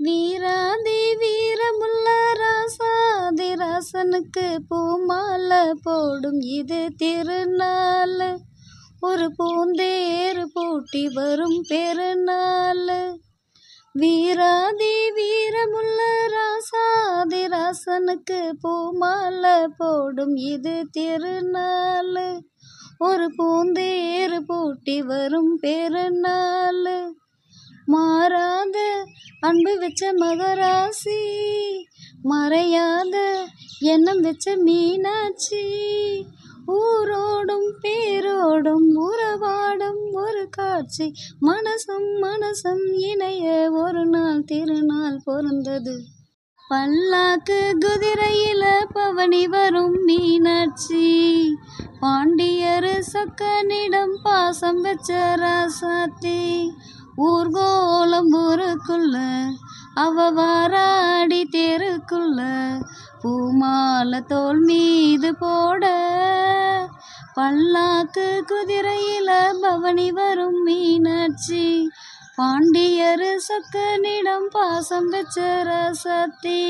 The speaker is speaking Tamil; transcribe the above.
வீராதி வீரமுள்ள ராசாதி ராசனுக்கு பூமாலை போடும் இது திருநாள். ஒரு பூந்தேர் பூட்டி வரும் பெருநாள். வீராதி வீரமுள்ள ராசாதி ராசனுக்கு பூமாலை போடும் இது திருநாள். ஒரு பூந்தேர் பூட்டி வரும் பெருநாள். மாறாத அன்பு வச்ச மகராசி, மறையாத எண்ணம் வச்ச மீனாட்சி, ஊரோடும் பேரோடும் உறவாடும் ஒரு காட்சி. மனசும் மனசும் இணைய ஒரு நாள் திருநாள் பொருந்தது. பல்லாக்கு குதிரையில பவனி வரும் மீனாட்சி, பாண்டியர் சொக்கனிடம் பாசம் வச்ச ராசாத்தி. ஊர்கோலம் ஊருக்குள்ள அவ வாராடி தெருக்குள்ள, பூமாலை தோல் மீது போட. பல்லாக்கு குதிரையில பவனி வரும் மீனாட்சி, பாண்டியர் சொக்கனிடம் பாசம் வச்ச ராசாத்தி.